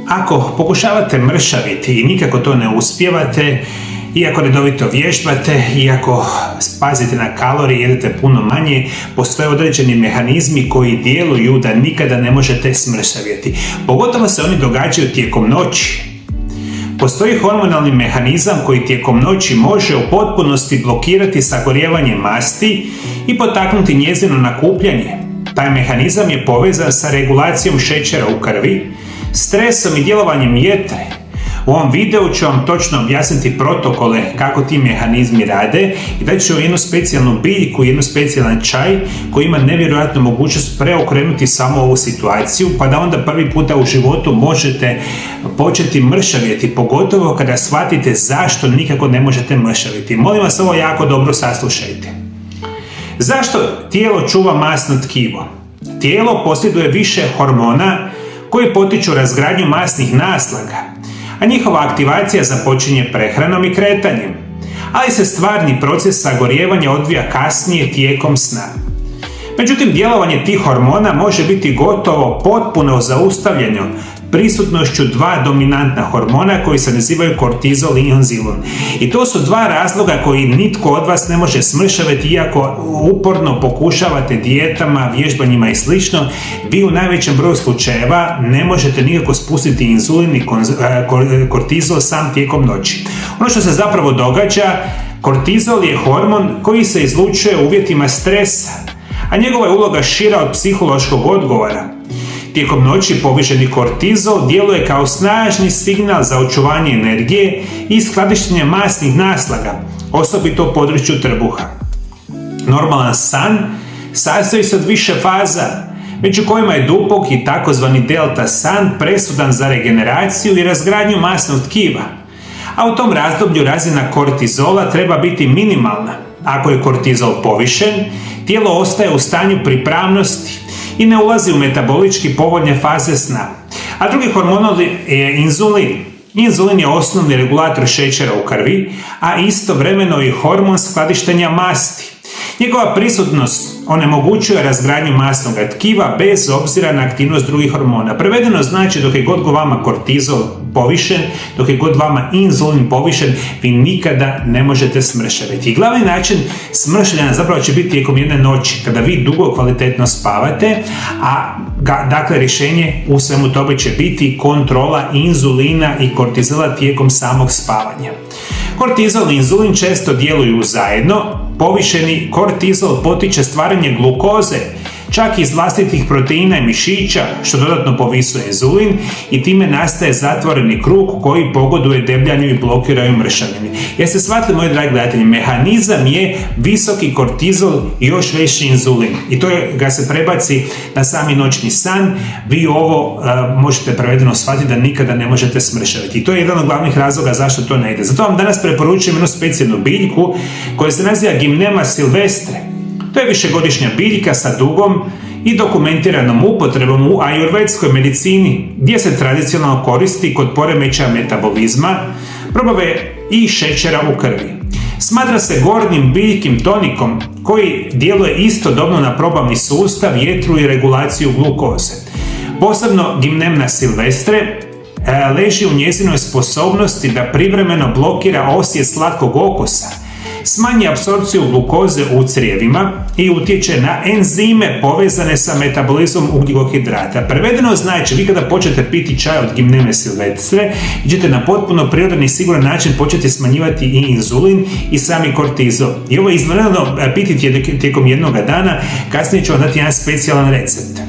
Ako pokušavate mršaviti i nikako to ne uspijevate, iako redovito vježbate, iako pazite na kalorije, jedete puno manje, postoje određeni mehanizmi koji djeluju da nikada ne možete smršavjeti. Pogotovo se oni događaju tijekom noći. Postoji hormonalni mehanizam koji tijekom noći može u potpunosti blokirati sagorijevanje masti i potaknuti njezino nakupljanje. Taj mehanizam je povezan sa regulacijom šećera u krvi, stresom i djelovanjem jetre. U ovom videu ću vam točno objasniti protokole kako ti mehanizmi rade i da ću jednu specijalnu biljku, jednu specijalan čaj koji ima nevjerojatnu mogućnost preokrenuti samo ovu situaciju, pa da onda prvi puta u životu možete početi mršavjeti, pogotovo kada shvatite zašto nikako ne možete mršaviti. Molim vas, ovo jako dobro saslušajte. Zašto tijelo čuva masno tkivo? Tijelo posjeduje više hormona koji potiču razgradnju masnih naslaga, a njihova aktivacija započinje prehranom i kretanjem, ali se stvarni proces sagorijevanja odvija kasnije tijekom sna. Međutim, djelovanje tih hormona može biti gotovo potpuno zaustavljeno prisutnošću dva dominantna hormona koji se nazivaju kortizol i inzulin. I to su dva razloga koji nitko od vas ne može smršaviti, iako uporno pokušavate dijetama, vježbanjima i slično. Vi u najvećem broju slučajeva ne možete nikako spustiti inzulin i kortizol sam tijekom noći. Ono što se zapravo događa, kortizol je hormon koji se izlučuje u uvjetima stresa, a njegova je uloga šira od psihološkog odgovora. Tijekom noći povišeni kortizol djeluje kao snažni signal za očuvanje energije i skladištenje masnih naslaga, osobito u području trbuha. Normalan san sastoji se od više faza, među kojima je dubok i takozvani delta san presudan za regeneraciju i razgradnju masnog tkiva. A u tom razdoblju razina kortizola treba biti minimalna. Ako je kortizol povišen, tijelo ostaje u stanju pripravnosti i ne ulazi u metabolički povoljne faze sna. A drugi hormon je inzulin. Inzulin je osnovni regulator šećera u krvi, a istovremeno i hormon skladištenja masti. Njegova prisutnost onemogućuje razgradnju masnog tkiva bez obzira na aktivnost drugih hormona. Prevedeno znači, dok je god vama kortizol povišen, dok je god vama inzulin povišen, vi nikada ne možete smršaviti. I glavni način smršavanja zapravo će biti tijekom jedne noći, kada vi dugo kvalitetno spavate, a dakle rješenje u svemu tome će biti kontrola inzulina i kortizola tijekom samog spavanja. Kortizol i inzulin često djeluju zajedno. Povišeni kortizol potiče stvaranje glukoze, čak iz vlastitih proteina i mišića, što dodatno povisuje inzulin i time nastaje zatvoreni krug koji pogoduje debljanju i blokiraju mršavljenje. Jeste shvatili, moji dragi gledatelji, mehanizam je visoki kortizol i još veći inzulin. I to ga se prebaci na sami noćni san. Vi ovo možete prevedeno shvatiti da nikada ne možete smršaviti. I to je jedan od glavnih razloga zašto to ne ide. Zato vam danas preporučujem jednu specijalnu biljku koja se naziva Gymnema sylvestre. To je višegodišnja biljka sa dugom i dokumentiranom upotrebom u ajurvedskoj medicini, gdje se tradicionalno koristi kod poremećaja metabolizma, probave i šećera u krvi. Smatra se gornjim biljkim tonikom koji djeluje istodobno na probavni sustav, jetru i regulaciju glukoze. Posebno Gymnema sylvestre leži u njezinoj sposobnosti da privremeno blokira osjet slatkog okusa, smanji apsorpciju glukoze u crijevima i utječe na enzime povezane sa metabolizmom ugljikohidrata. Prevedeno znači, vi kada počnete piti čaj od Gymneme sylvestre, vi ćete na potpuno prirodan i siguran način početi smanjivati i inzulin i sami kortizol. I ovo je izvanredno piti tijekom jednog dana, kasnije ću vam dati jedan specijalan recept.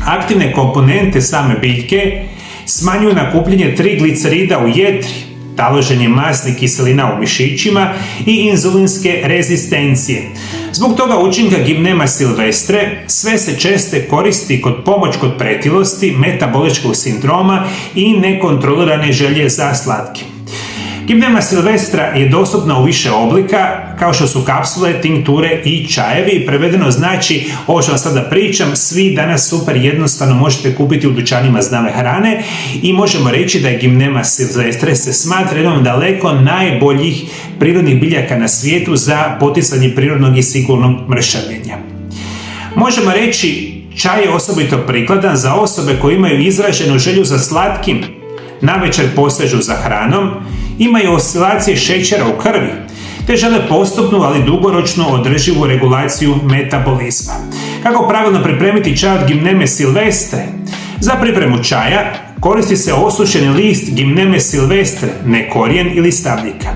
Aktivne komponente same biljke smanjuju nakupljanje triglicerida u jetri, taloženje masnih kiselina u mišićima i inzulinske rezistencije. Zbog toga učinka Gymnema sylvestre sve se često koristi kod pomoć kod pretilosti, metaboličkog sindroma i nekontrolirane želje za slatkim. Gymnema sylvestre je dostupna u više oblika, kao što su kapsule, tinkture i čajevi. Prevedeno znači, ovo što vam sada pričam, svi danas super jednostavno možete kupiti u dućanima zdrave hrane i možemo reći da je Gymnema sylvestre se smatra jednom daleko najboljih prirodnih biljaka na svijetu za poticanje prirodnog i sigurnog mršavljenja. Možemo reći Čaj je osobito prikladan za osobe koje imaju izraženu želju za slatkim, navečer posežu za hranom, imaju oscilacije šećera u krvi, te žele postupnu, ali dugoročnu održivu regulaciju metabolizma. Kako pravilno pripremiti čaj od Gymneme sylvestre? Za pripremu čaja koristi se osušeni list Gymneme sylvestre, ne korijen ili stabljika.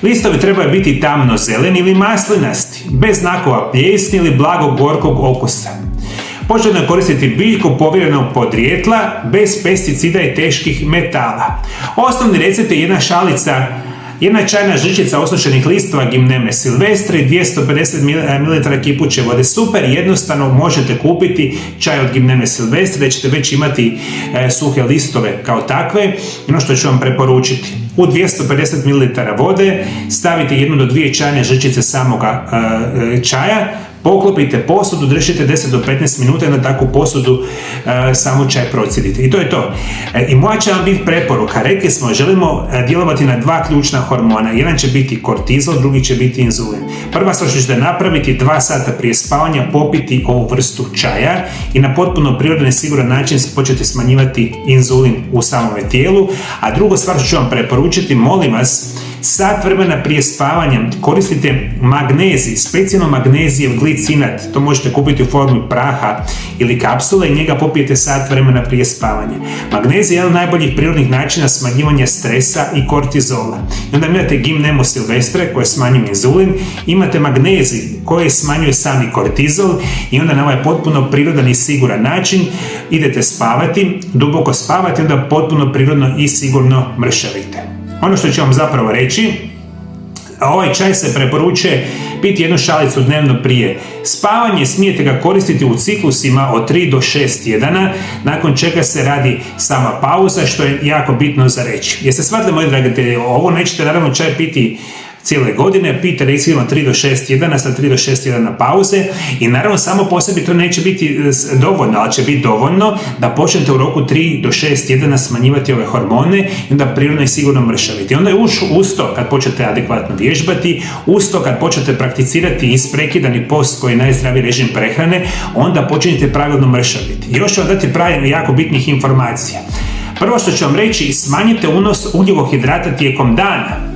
Listovi trebaju biti tamno zeleni ili maslinasti, bez znakova plijesni ili blagog gorkog okusa. Poželjno je koristiti biljku povjerenog podrijetla, bez pesticida i teških metala. Osnovni recept je jedna čajna žličica osušenih listova Gymneme sylvestre i 250 ml kipuće vode. Super, jednostavno možete kupiti čaj od Gymneme sylvestre da ćete već imati suhe listove kao takve. Ono što ću vam preporučiti, u 250 ml vode stavite 1 do 2 čajne žličice samoga čaja, poklopite posudu, držite 10 do 15 minuta i na takvu posudu samo čaj procjedite. I to je to. I moja će vam biti preporuka. Rekli smo, želimo djelovati na 2 ključna hormona. Jedan će biti kortizol, drugi će biti inzulin. Prva stvar što ćete napraviti, 2 sata prije spavanja popiti ovu vrstu čaja i na potpuno prirodan i siguran način početi smanjivati inzulin u samome tijelu. A druga stvar što ću vam preporučiti, molim vas, sat vremena prije spavanja koristite magnezij, specijalno magnezijev glicinat. To možete kupiti u formi praha ili kapsule i njega popijete sat vremena prije spavanja. Magnezij je jedan od najboljih prirodnih načina smanjivanja stresa i kortizola. I onda imate Gymneme sylvestre koje smanjuje inzulin, imate magnezij koji smanjuje sami kortizol i onda na ovaj potpuno prirodan i siguran način idete spavati, duboko spavati, onda potpuno prirodno i sigurno mršavite. Ono što ću vam zapravo reći, ovaj čaj se preporučuje piti 1 šalicu dnevno prije spavanja, smijete ga koristiti u ciklusima od 3 do 6 tjedana, nakon čega se radi sama pauza, što je jako bitno za reći. Jeste shvatili, moji dragi, ovo nećete naravno čaj piti cijele godine, pijte recimo 3 do 6 tjedana sa 3 do 6 tjedana pauze i naravno samo po sebi to neće biti dovoljno, ali će biti dovoljno da počnete u roku 3 do 6 tjedana smanjivati ove hormone i onda prirodno i sigurno mršaviti. Onda je uz to kad počnete adekvatno vježbati, uz to kad počnete prakticirati isprekidani post koji je najzdraviji režim prehrane, onda počinjete pravilno mršaviti. Još ću vam dati jako bitnih informacija. Prvo što ću vam reći, smanjite unos ugljikohidrata tijekom dana.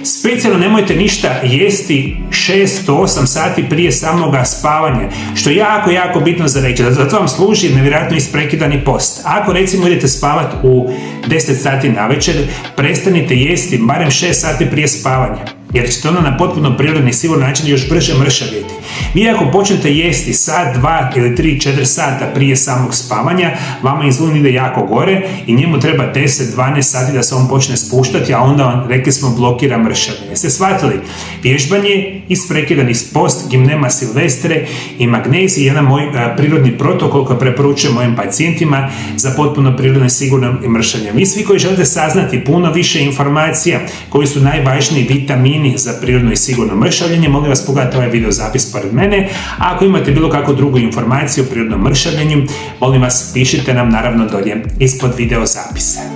Specijalno nemojte ništa jesti 6 do 8 sati prije samoga spavanja, što je jako bitno za reći. Zato vam služi nevjerojatno isprekidani post. Ako recimo idete spavati u 10 sati navečer, prestanite jesti barem 6 sati prije spavanja, jer ćete onda na potpuno prirodan i siguran način još brže mršaviti. Vi ako počnete jesti sat, 2 ili 3, 4 sata prije samog spavanja, vama inzulin ide jako gore i njemu treba 10, 12 sati da se on počne spuštati, a onda on, rekli smo, blokira mršavljenje. Jeste shvatili? Vježbanje, isprekidani post, Gymneme sylvestre i magnezij, jedan moj prirodni protokol koji preporučujem mojim pacijentima za potpuno prirodno i sigurno mršavljenje. Vi svi koji želite saznati puno više informacija koji su najvažniji vitamini za prirodno i sigurno mršavljenje, molim vas pogledajte ovaj video zapis pored mene. A ako imate bilo kakvu drugu informaciju o prirodnom mršavljenju, molim vas pišite nam naravno dolje ispod video zapisa.